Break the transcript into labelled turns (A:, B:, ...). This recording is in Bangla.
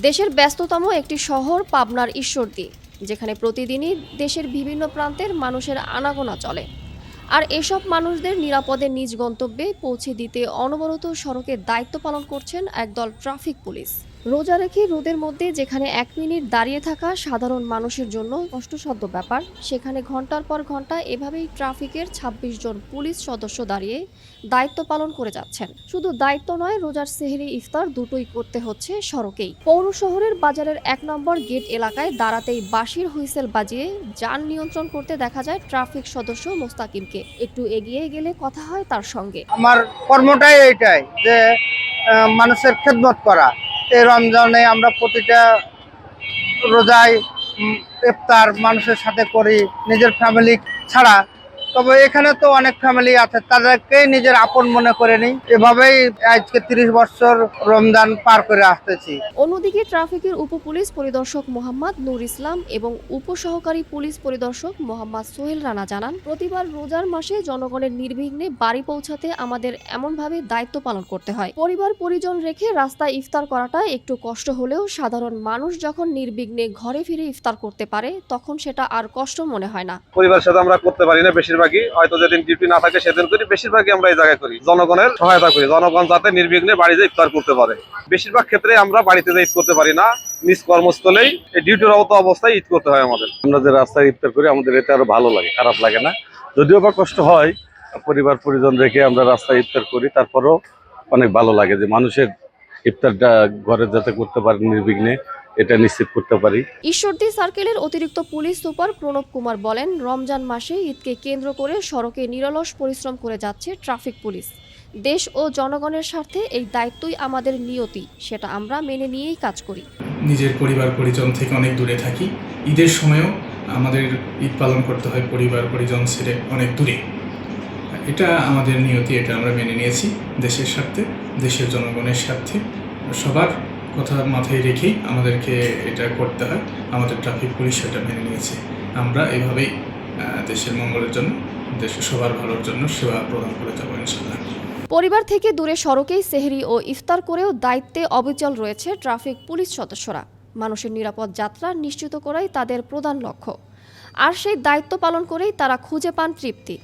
A: দেশের ব্যস্ততম একটি শহর পাবনার ঈশ্বরদী, যেখানে প্রতিদিনই দেশের বিভিন্ন প্রান্তের মানুষের আনাগোনা চলে। আর এসব মানুষদের নিরাপদে নিজ গন্তব্যে পৌঁছে দিতে অনবরত সড়কে দায়িত্ব পালন করছেন একদল ট্রাফিক পুলিশ। রোজা রেখে রোদের মধ্যে যেখানে 1 মিনিট দাঁড়িয়ে থাকা সাধারণ মানুষের জন্য কষ্টসাধ্য ব্যাপার, সেখানে ঘন্টার পর ঘন্টা এভাবেই ট্রাফিকের ২৬ জন পুলিশ সদস্য দাঁড়িয়ে দায়িত্ব পালন করে যাচ্ছেন। শুধু দায়িত্ব নয়, রোজার সেহরি ইফতার দুটোই করতে হচ্ছে সড়কেই। পৌর শহরের বাজারের ১ নম্বর গেট এলাকায় দাঁড়াতেই বাঁশির হুইসেল বাজিয়ে যান নিয়ন্ত্রণ করতে দেখা যায় ট্রাফিক সদস্য মোস্তাকিমকে। একটু এগিয়ে গেলে কথা হয় তার সঙ্গে।
B: আমার কর্মটাই এইটাই যে মানুষের খেদমত করা। এই রমজানে আমরা প্রতিটা রোজায় ইফতার মানুষের সাথে করি, নিজের ফ্যামিলি ছাড়া। তবে এখানে তো অনেক ফ্যামিলি আছে, তাদেরকেই নিজের আপন মনে করে নিই। এভাবেই আজকে ৩০ বছর রমজান পার করে আসতেছি।
A: অন্যদিকে ট্রাফিকের উপপুলিশ পরিদর্শক মোহাম্মদ নূর ইসলাম এবং উপসহকারী পুলিশ পরিদর্শক মোহাম্মদ সোহেল রানা জানান, প্রতিবার রোজার মাসে জনগণের নির্বিঘ্নে বাড়ি পৌঁছাতে আমাদের এমনভাবে দায়িত্ব পালন করতে হয়। পরিবার পরিজন রেখে রাস্তায় ইফতার করাটা একটু কষ্ট হলেও সাধারণ মানুষ যখন নির্বিঘ্নে ঘরে ফিরে ইফতার করতে পারে, তখন সেটা আর কষ্ট মনে হয় না।
C: পরিবারের সাথে আমরা করতে পারি না, বেশিরভাগই হয়তো যেদিন ডিউটি না থাকে সেদিন করি, বেশিরভাগই আমরা এই জায়গায় করি। জনগণের সহায়তা করি, জনগণ যাতে নির্বিঘ্নে বাড়িতে ইফতার করতে পারে। বেশিরভাগ ক্ষেত্রে আমরা বাড়িতে ঈদ করতে পারি না, নিজ কর্মস্থলেই ডিউটির অবস্থায় ঈদ করতে হয় আমাদের। আমরা যে রাস্তায় ইফতার করি আমাদের এতে আরো ভালো লাগে, খারাপ লাগে না। যদিও বা কষ্ট হয়, পরিবার পরিজন রেখে আমরা রাস্তায় ইফতার করি, তারপরেও অনেক ভালো লাগে যে মানুষের ইফতারটা ঘরে যাতে করতে পারে নির্বিঘ্নে, এটা নিশ্চিত করতে পারি।
A: ঈশ্বরদী সার্কেলের অতিরিক্ত পুলিশ সুপার প্রণব কুমার বলেন, রমজান মাসে ঈদকে কেন্দ্র করে সড়কে নিরলস পরিশ্রম করে যাচ্ছে ট্রাফিক পুলিশ। দেশ ও জনগণের স্বার্থে এই দায়িত্বই আমাদের নিয়তি, সেটা আমরা মেনে নিয়েই কাজ করি।
D: নিজের পরিবার পরিজন থেকে অনেক দূরে থাকি, ঈদের সময়ও আমাদের ঈদ পালন করতে হয় পরিবার পরিজন ছেড়ে অনেক দূরে। এটা আমাদের নিয়তি, এটা আমরা মেনে নিয়েছি দেশের স্বার্থে, দেশের জনগণের স্বার্থে। সবার কথা মাথায় রেখেই আমাদেরকে এটা করতে হয়। আমাদের ট্রাফিক পুলিশ এটা মেনে নিয়েছে। আমরা এভাবেই দেশের মঙ্গলের জন্য, দেশের সবার ভালোর জন্য সেবা প্রদান করে যাবো ইনশাআল্লাহ।
A: পরিবার থেকে দূরে সড়কেই সেহরি ও ইফতার করেও দায়িত্বে অবিচল রয়েছে ট্রাফিক পুলিশ সদস্যরা। মানুষের নিরাপদ যাত্রা নিশ্চিত করাই তাদের প্রধান লক্ষ্য। আর সেই দায়িত্ব পালন করেই তারা খুঁজে পান তৃপ্তি।